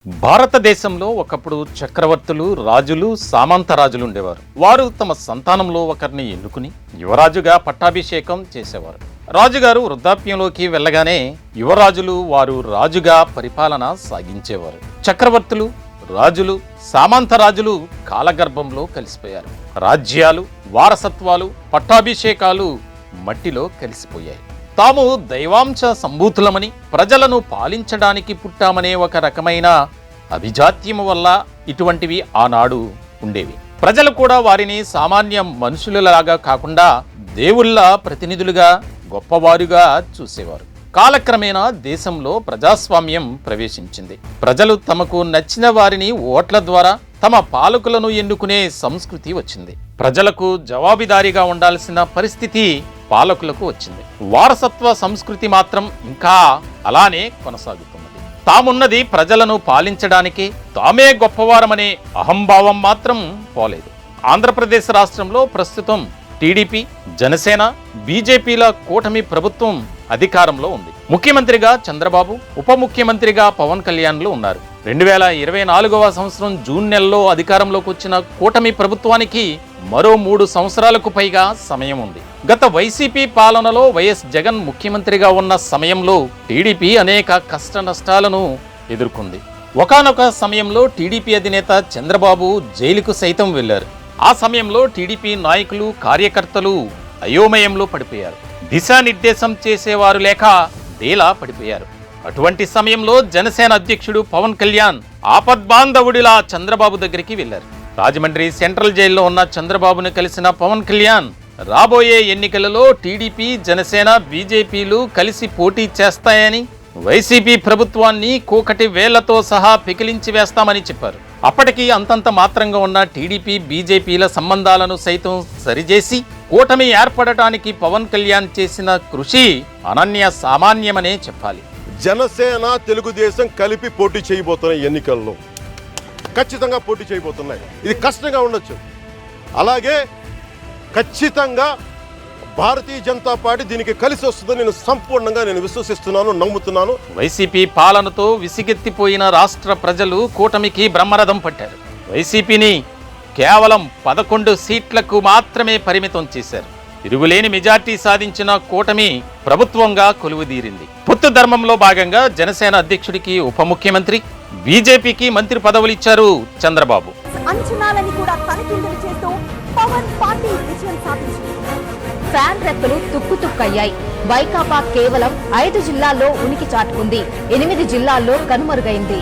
భారతదేశంలో ఒకప్పుడు చక్రవర్తులు, రాజులు, సామంత రాజులు ఉండేవారు. వారు తమ సంతానంలో ఒకరిని ఎన్నుకుని యువరాజుగా పట్టాభిషేకం చేసేవారు. రాజుగారు వృద్ధాప్యంలోకి వెళ్ళగానే యువరాజులు వారు రాజుగా పరిపాలన సాగించేవారు. చక్రవర్తులు, రాజులు, సామంత రాజులు కాలగర్భంలో కలిసిపోయారు. రాజ్యాలు, వారసత్వాలు, పట్టాభిషేకాలు మట్టిలో కలిసిపోయాయి. తాము దైవాంశ సంభూతులమని, ప్రజలను పాలించడానికి పుట్టామనే ఒక రకమైన అభిజాత్యము వల్ల ఇటువంటివి ఆనాడు ఉండేవి. ప్రజలు కూడా వారిని సామాన్య మనుషులలాగా కాకుండా దేవుళ్ళ ప్రతినిధులుగా, గొప్పవారుగా చూసేవారు. కాలక్రమేణా దేశంలో ప్రజాస్వామ్యం ప్రవేశించింది. ప్రజలు తమకు నచ్చిన వారిని ఓట్ల ద్వారా తమ పాలకులను ఎన్నుకునే సంస్కృతి వచ్చింది. ప్రజలకు జవాబుదారీగా ఉండాల్సిన పరిస్థితి పాలకులకు వచ్చింది. వారసత్వ సంస్కృతి మాత్రం ఇంకా అలానే కొనసాగుతున్నది. తామున్నది ప్రజలను పాలించడానికి, తామే గొప్పవారమనే అహంభావం మాత్రం పోలేదు. ఆంధ్రప్రదేశ్ రాష్ట్రంలో ప్రస్తుతం టీడీపీ, జనసేన, బీజేపీల కూటమి ప్రభుత్వం అధికారంలో ఉంది. ముఖ్యమంత్రిగా చంద్రబాబు, ఉప ముఖ్యమంత్రిగా పవన్ కళ్యాణ్లు ఉన్నారు. 2024వ సంవత్సరం జూన్ నెలలో అధికారంలోకి వచ్చిన కూటమి ప్రభుత్వానికి మరో 3 సంవత్సరాలకు పైగా సమయం ఉంది. గత వైసీపీ పాలనలో వైఎస్ జగన్ ముఖ్యమంత్రిగా ఉన్న సమయంలో టీడీపీ అనేక కష్ట నష్టాలను ఎదుర్కొంది. ఒకానొక సమయంలో టీడీపీ అధినేత చంద్రబాబు జైలుకు సైతం వెళ్లారు. ఆ సమయంలో టీడీపీ నాయకులు, కార్యకర్తలు అయోమయంలో పడిపోయారు. దిశానిర్దేశం చేసేవారు లేక డేలా పడిపోయారు. అటువంటి సమయంలో జనసేన అధ్యక్షుడు పవన్ కళ్యాణ్ ఆపద్బాంధవుడిలా చంద్రబాబు దగ్గరికి వెళ్లారు. రాజమండ్రి సెంట్రల్ జైల్లో ఉన్న చంద్రబాబును కలిసిన పవన్ కళ్యాణ్ రాబోయే ఎన్నికలలో టీడీపీ, జనసేన, బీజేపీలు కలిసి పోటీ చేస్తాయని, వైసీపీ ప్రభుత్వాన్ని కూకటి వేళ్లతో సహా పికిలించి వేస్తామని చెప్పారు. అప్పటికి అంతంత మాత్రంగా ఉన్న టీడీపీ, బీజేపీల సంబంధాలను సైతం సరిచేసి కూటమి ఏర్పడటానికి పవన్ కళ్యాణ్ చేసిన కృషి అనన్య సామాన్యమనే చెప్పాలి. జనసేన, తెలుగుదేశం కలిపి పోటీ చేయబోతున్నాయి. ఎన్నికల్లో ఖచ్చితంగా పోటీ చేయబోతున్నాయి. ఇది కష్టంగా ఉండొచ్చు. అలాగే ఖచ్చితంగా భారతీయ జనతా పార్టీ దీనికి కలిసి వస్తుందని సంపూర్ణంగా విశ్వసిస్తున్నాను, నమ్ముతున్నాను. వైసీపీ పాలనతో విసిగెత్తిపోయిన రాష్ట్ర ప్రజలు కూటమికి బ్రహ్మరథం పట్టారు. వైసీపీని కేవలం 11 సీట్లకు మాత్రమే పరిమితం చేశారు. తిరుగులేని మెజార్టీ సాధించిన కూటమి ప్రభుత్వంగా కొలువుదీరింది. పొత్తు ధర్మంలో భాగంగా జనసేన అధ్యక్షుడికి ఉప ముఖ్యమంత్రి, బీజేపీకి మంత్రి పదవులు ఇచ్చారు చంద్రబాబు. అంచనాలని కూడా తలకిందులు చేస్తూ పవన్ పార్టీ విజయం సాధించింది. ఫ్యాన్ రెక్కలు తుక్కుతుక్కయ్యాయి. వైకాపా కేవలం 5 జిల్లాల్లో ఉనికి చాటుకుంది. 8 జిల్లాల్లో కనుమరుగైంది.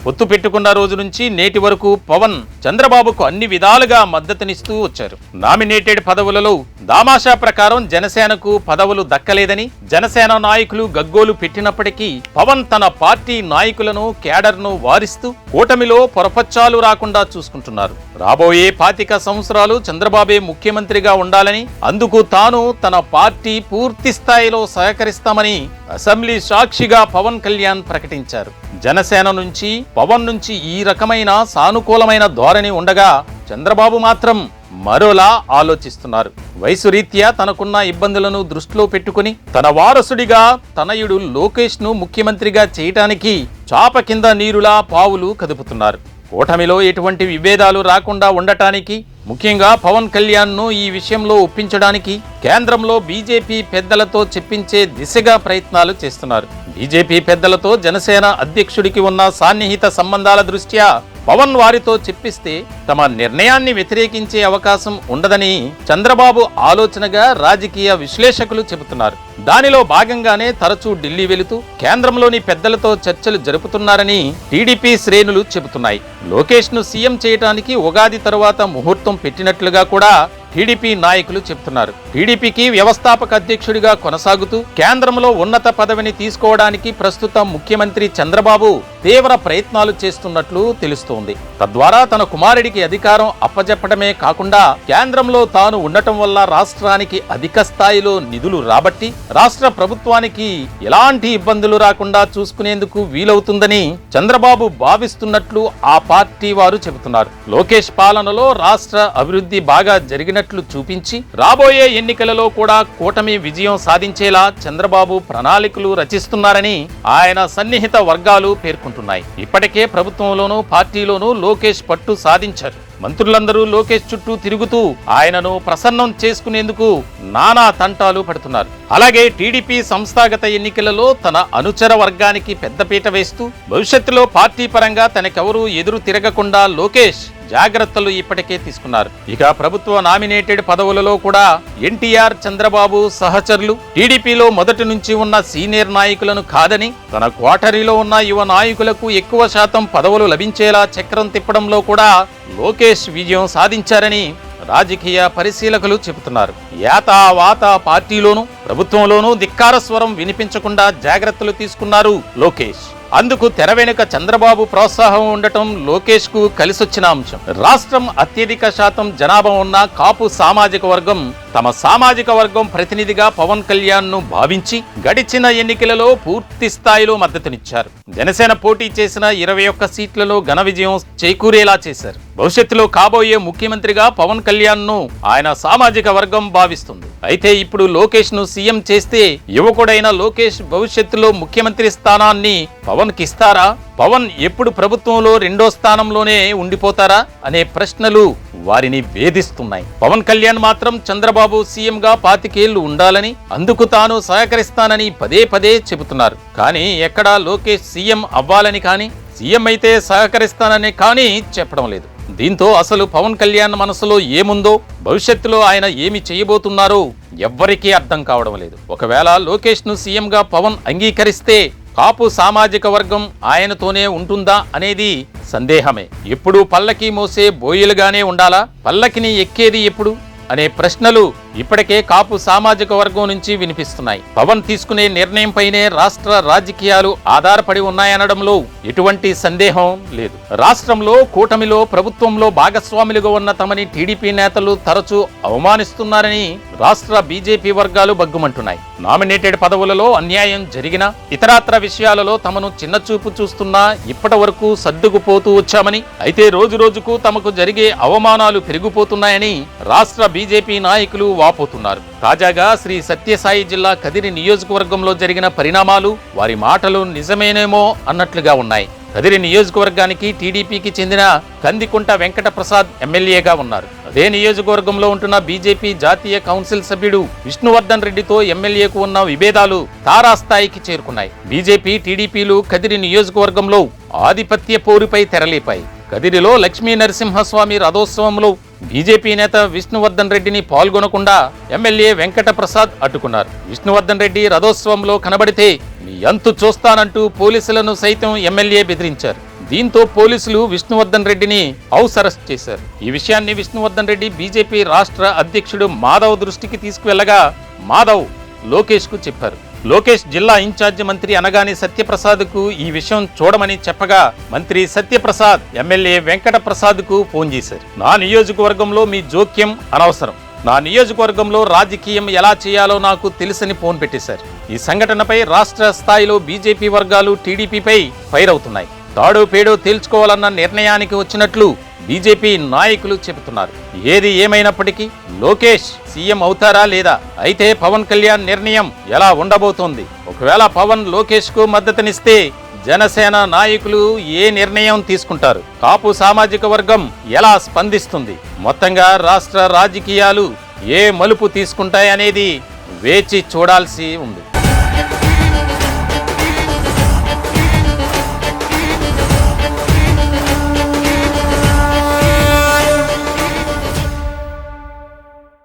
పొత్తు పెట్టుకున్న రోజు నుంచి నేటి వరకు పవన్ చంద్రబాబుకు అన్ని విధాలుగా మద్దతునిస్తూ వచ్చారు. నామినేటెడ్ పదవులలో దామాషా ప్రకారం జనసేనకు పదవులు దక్కలేదని జనసేన నాయకులు గగ్గోలు పెట్టినప్పటికీ పవన్ తన పార్టీ నాయకులను, కేడర్ను వారిస్తూ కూటమిలో పొరపచ్చాలు రాకుండా చూసుకుంటున్నారు. రాబోయే 25 సంవత్సరాలు చంద్రబాబే ముఖ్యమంత్రిగా ఉండాలని, అందుకు తాను తన పార్టీ పూర్తి స్థాయిలో సహకరిస్తామని అసెంబ్లీ సాక్షిగా పవన్ కళ్యాణ్ ప్రకటించారు. జనసేన నుంచి, పవన్ నుంచి ఈ రకమైన సానుకూలమైన ధోరణి ఉండగా చంద్రబాబు మాత్రం మరోలా ఆలోచిస్తున్నారు. వయసు రీత్యా తనకున్న ఇబ్బందులను దృష్టిలో పెట్టుకుని తన వారసుడిగా తనయుడు లోకేష్ ను ముఖ్యమంత్రిగా చేయటానికి చాప కింద నీరులా పావులు కదుపుతున్నారు. కూటమిలో ఎటువంటి విభేదాలు రాకుండా ఉండటానికి, ముఖ్యంగా పవన్ కళ్యాణ్ ను ఈ విషయంలో ఒప్పించడానికి కేంద్రంలో బీజేపీ పెద్దలతో చెప్పించే దిశగా ప్రయత్నాలు చేస్తున్నారు. బీజేపీ పెద్దలతో జనసేన అధ్యక్షుడికి ఉన్న సాన్నిహిత సంబంధాల దృష్ట్యా పవన్ వారితో చెప్పిస్తే తమ నిర్ణయాన్ని వ్యతిరేకించే అవకాశం ఉండదని చంద్రబాబు ఆలోచనగా రాజకీయ విశ్లేషకులు చెబుతున్నారు. దానిలో భాగంగానే తరచూ ఢిల్లీ వెళుతూ కేంద్రంలోని పెద్దలతో చర్చలు జరుపుతున్నారని టీడీపీ శ్రేణులు చెబుతున్నాయి. లోకేష్ ను సీఎం చేయడానికి ఉగాది తరువాత ముహూర్తం పెట్టినట్లుగా కూడా టీడీపీ నాయకులు చెబుతున్నారు. టీడీపీకి వ్యవస్థాపక అధ్యక్షుడిగా కొనసాగుతూ కేంద్రంలో ఉన్నత పదవిని తీసుకోవడానికి ప్రస్తుతం ముఖ్యమంత్రి చంద్రబాబు తీవ్ర ప్రయత్నాలు చేస్తున్నట్లు తెలుస్తోంది. తద్వారా తన కుమారుడికి అధికారం అప్పజెప్పడమే కాకుండా కేంద్రంలో తాను ఉండటం వల్ల రాష్ట్రానికి అధిక స్థాయిలో నిధులు రాబట్టి రాష్ట్ర ప్రభుత్వానికి ఎలాంటి ఇబ్బందులు రాకుండా చూసుకునేందుకు వీలవుతుందని చంద్రబాబు భావిస్తున్నట్లు ఆ పార్టీ వారు చెబుతున్నారు. లోకేష్ పాలనలో రాష్ట్ర అభివృద్ధి బాగా జరిగినట్లు చూపించి రాబోయే ఎన్నికలలో కూడా కూటమి విజయం సాధించేలా చంద్రబాబు ప్రణాళికలు రచిస్తున్నారని ఆయన సన్నిహిత వర్గాలు పేర్కొంటున్నాయి. ఇప్పటికే ప్రభుత్వంలోనూ పార్టీలోనూ లోకేష్ పట్టు సాధించారు. మంత్రులందరూ లోకేష్ చుట్టూ తిరుగుతూ ఆయనను ప్రసన్నం చేసుకునేందుకు నానా తంటాలు పడుతున్నారు. అలాగే టీడీపీ సంస్థాగత ఎన్నికలలో తన అనుచర వర్గానికి పెద్దపీట వేస్తూ భవిష్యత్తులో పార్టీ పరంగా తనకెవరూ ఎదురు తిరగకుండా లోకేష్ జాగ్రత్తలు ఇప్పటికే తీసుకున్నారు. ఇక ప్రభుత్వ నామినేటెడ్ పదవులలో కూడా ఎన్టీఆర్, చంద్రబాబు సహచరులు టీడీపీలో మొదటి నుంచి ఉన్న సీనియర్ నాయకులను కాదని తన క్వార్టరీలో ఉన్న యువ నాయకులకు ఎక్కువ శాతం పదవులు లభించేలా చక్రం తిప్పడంలో కూడా లోకేష్ విజయం సాధించారని రాజకీయ పరిశీలకులు చెబుతున్నారు. యాతా పార్టీలోనూ ప్రభుత్వంలోనూ ధిక్కార స్వరం వినిపించకుండా జాగ్రత్తలు తీసుకున్నారు లోకేష్. అందుకు తెర వెనుక చంద్రబాబు ప్రోత్సాహం ఉండటం లోకేష్ కు కలిసొచ్చిన అంశం. రాష్ట్రం అత్యధిక శాతం జనాభా ఉన్న కాపు సామాజిక వర్గం తమ సామాజిక వర్గం ప్రతినిధిగా పవన్ కళ్యాణ్ ను భావించి గడిచిన ఎన్నికలలో పూర్తి స్థాయిలో మద్దతునిచ్చారు. జనసేన పోటీ చేసిన 21 సీట్లలో ఘన విజయం చేకూరేలా చేశారు. భవిష్యత్తులో కాబోయే ముఖ్యమంత్రిగా పవన్ కళ్యాణ్ ను ఆయన సామాజిక వర్గం భావిస్తుంది. అయితే ఇప్పుడు లోకేష్ ను సీఎం చేస్తే యువకుడైన లోకేష్ భవిష్యత్తులో ముఖ్యమంత్రి స్థానాన్ని పవన్ కి ఇస్తారా? పవన్ ఎప్పుడు ప్రభుత్వంలో 2వ స్థానంలోనే ఉండిపోతారా అనే ప్రశ్నలు వారిని వేధిస్తున్నాయి. పవన్ కళ్యాణ్ మాత్రం చంద్రబాబు సీఎంగా 25 ఏళ్లు ఉండాలని, అందుకు తాను సహకరిస్తానని పదే చెబుతున్నారు. కానీ ఎక్కడా లోకేష్ సీఎం అవ్వాలని కానీ, సీఎం అయితే సహకరిస్తానని కానీ చెప్పడం లేదు. దీంతో అసలు పవన్ కళ్యాణ్ మనసులో ఏముందో, భవిష్యత్తులో ఆయన ఏమి చేయబోతున్నారో ఎవ్వరికీ అర్థం కావడం లేదు. ఒకవేళ లోకేష్ ను సీఎంగా పవన్ అంగీకరిస్తే కాపు సామాజిక వర్గం ఆయనతోనే ఉంటుందా అనేది సందేహమే. ఎప్పుడు పల్లకి మోసే బోయిలుగానే ఉండాలా? పల్లకిని ఎక్కేది ఎప్పుడు అనే ప్రశ్నలు ఇప్పటికే కాపు సామాజిక వర్గం నుంచి వినిపిస్తున్నాయి. పవన్ తీసుకునే నిర్ణయంపైనే రాష్ట్ర రాజకీయాలు ఆధారపడి ఉన్నాయనడంలో ఎటువంటి సందేహం లేదు. రాష్ట్రంలో కూటమిలో ప్రభుత్వంలో భాగస్వాములుగా ఉన్న తమని టీడీపీ నేతలు తరచూ అవమానిస్తున్నారని రాష్ట్ర బీజేపీ వర్గాలు బగ్గుమంటున్నాయి. నామినేటెడ్ పదవులలో అన్యాయం జరిగినా, ఇతరాత్ర విషయాలలో తమను చిన్నచూపు చూస్తున్నా ఇప్పటి వరకు సర్దుకుపోతూ వచ్చామని, అయితే రోజుకు తమకు జరిగే అవమానాలు పెరిగిపోతున్నాయని రాష్ట్ర బీజేపీ నాయకులు వాపోతున్నారు. తాజాగా శ్రీ సత్యసాయి జిల్లా కదిరి నియోజకవర్గంలో జరిగిన పరిణామాలు వారి మాటలు నిజమేనేమో అన్నట్లుగా ఉన్నాయి. కదిరి నియోజకవర్గానికి టీడీపీకి చెందిన కందికుంట వెంకట ప్రసాద్ ఎమ్మెల్యేగా ఉన్నారు. అదే నియోజకవర్గంలో ఉంటున్న బీజేపీ జాతీయ కౌన్సిల్ సభ్యుడు విష్ణువర్ధన్ రెడ్డితో ఎమ్మెల్యేకు ఉన్న విభేదాలు తారాస్థాయికి చేరుకున్నాయి. బీజేపీ టీడీపీలు కదిరి నియోజకవర్గంలో ఆధిపత్య పోరుపై తెరలేపాయి. కదిరిలో లక్ష్మీ నరసింహస్వామి రథోత్సవంలో బీజేపీ నేత విష్ణువర్ధన్ రెడ్డిని పాల్గొనకుండా ఎమ్మెల్యే వెంకట ప్రసాద్ అడ్డుకున్నారు. విష్ణువర్ధన్ రెడ్డి రథోత్సవంలో కనబడితే మీ అంతు చూస్తానంటూ పోలీసులను సైతం ఎమ్మెల్యే బెదిరించారు. దీంతో పోలీసులు విష్ణువర్ధన్ రెడ్డిని హౌస్ అరెస్ట్ చేశారు. ఈ విషయాన్ని విష్ణువర్ధన్ రెడ్డి బీజేపీ రాష్ట్ర అధ్యక్షుడు మాధవ్ దృష్టికి తీసుకువెళ్లగా మాధవ్ లోకేష్ కు చెప్పారు. లోకేష్ జిల్లా ఇన్ఛార్జి మంత్రి అనగాని సత్యప్రసాద్ కు ఈ విషయం చూడమని చెప్పగా మంత్రి సత్యప్రసాద్ ఎమ్మెల్యే వెంకట ప్రసాద్ కు ఫోన్ చేశారు. నా నియోజకవర్గంలో మీ జోక్యం అనవసరం, నా నియోజకవర్గంలో రాజకీయం ఎలా చేయాలో నాకు తెలుసని ఫోన్ పెట్టేశారు. ఈ సంఘటనపై రాష్ట్ర స్థాయిలో బీజేపీ వర్గాలు టీడీపీపై ఫైర్ అవుతున్నాయి. తాడో పేడో తేల్చుకోవాలన్న నిర్ణయానికి వచ్చినట్లు బీజేపీ నాయకులు చెబుతున్నారు. ఏది ఏమైనప్పటికీ లోకేష్ సీఎం అవుతారా లేదా? అయితే పవన్ కళ్యాణ్ నిర్ణయం ఎలా ఉండబోతోంది? ఒకవేళ పవన్ లోకేష్ కు మద్దతునిస్తే జనసేన నాయకులు ఏ నిర్ణయం తీసుకుంటారు? కాపు సామాజిక వర్గం ఎలా స్పందిస్తుంది? మొత్తంగా రాష్ట్ర రాజకీయాలు ఏ మలుపు తీసుకుంటాయనేది వేచి చూడాల్సి ఉంది.